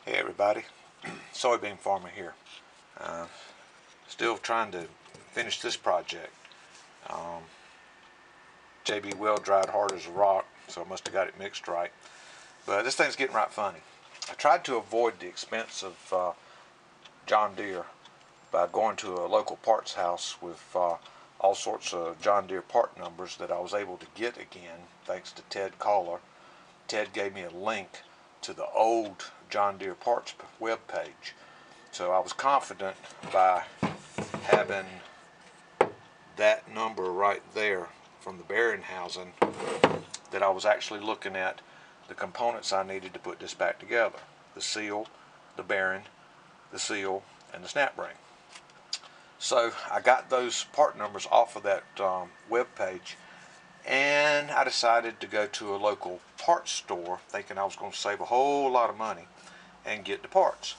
Hey everybody, Soybean Farmer here. Still trying to finish this project. JB well dried hard as a rock, so I must have got it mixed right. But this thing's getting right funny. I tried to avoid the expense of John Deere by going to a local parts house with all sorts of John Deere part numbers that I was able to get again thanks to Ted Caller. Ted gave me a link to the old John Deere parts web page, so I was confident by having that number right there from the bearing housing that I was actually looking at the components I needed to put this back together: the seal, the bearing, the seal, and the snap ring. So I got those part numbers off of that web page, and I decided to go to a local parts store thinking I was going to save a whole lot of money and get the parts.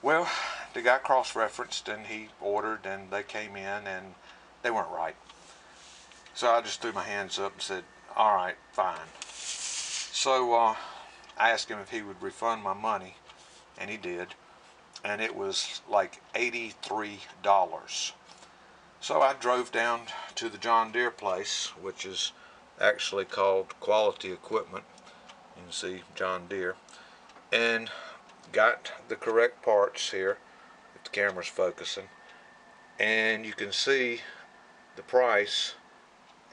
Well, the guy cross-referenced and he ordered, and they came in and they weren't right. So I just threw my hands up and said, all right, fine. So I asked him if he would refund my money, and he did, and it was like $83. So I drove down to the John Deere place, which is actually called Quality Equipment. You can see John Deere, and got the correct parts here if the camera's focusing, and you can see the price,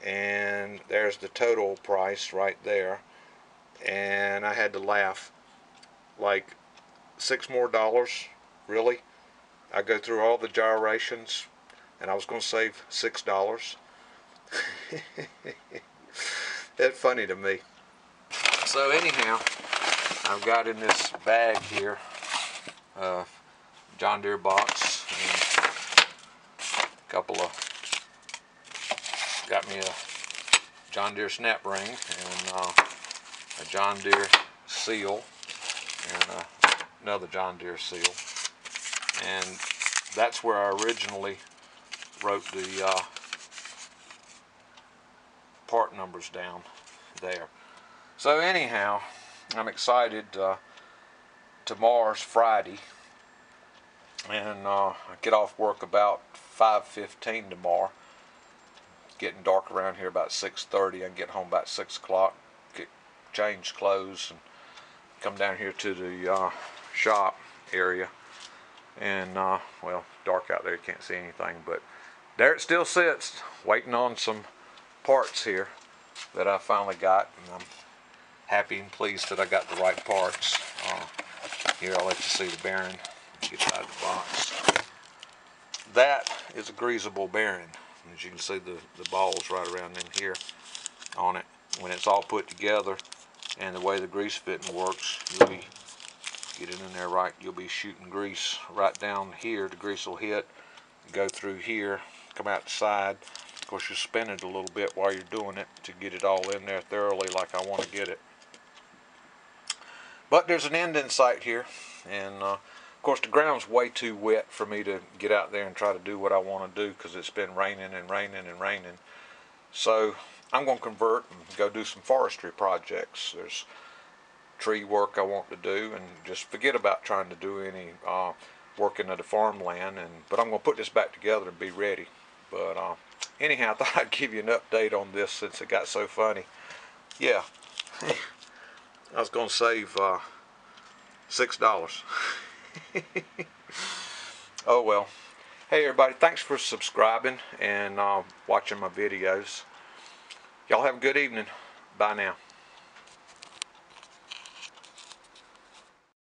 and there's the total price right there. And I had to laugh, like $6 more, really? I go through all the gyrations and I was going to save $6. That's funny to me. So anyhow, I've got in this bag here John Deere box, and a couple of, got me a John Deere snap ring and a John Deere seal and another John Deere seal, and that's where I originally wrote the part numbers down there. So anyhow, I'm excited. Tomorrow's Friday, and I get off work about 5:15 tomorrow. It's getting dark around here about 6:30. I can get home about 6 o'clock, change clothes, and come down here to the shop area. And well, dark out there, you can't see anything, but there it still sits, waiting on some parts here that I finally got, and I'm happy and pleased that I got the right parts. Here, I'll let you see the bearing. Get it out of the box. That is a greasable bearing. As you can see, the balls right around in here on it. When it's all put together, and the way the grease fitting works, you'll be, get it in there right, you'll be shooting grease right down here. The grease will hit, go through here, come out the side. Of course, you spin it a little bit while you're doing it to get it all in there thoroughly like I want to get it. But there's an end in sight here, and of course the ground's way too wet for me to get out there and try to do what I want to do, because it's been raining and raining and raining. So I'm going to convert and go do some forestry projects. There's tree work I want to do, and just forget about trying to do any work into the farmland. But I'm going to put this back together and be ready. But anyhow, I thought I'd give you an update on this since it got so funny. Yeah, I was going to save $6. Oh well. Hey everybody, thanks for subscribing and watching my videos. Y'all have a good evening. Bye now.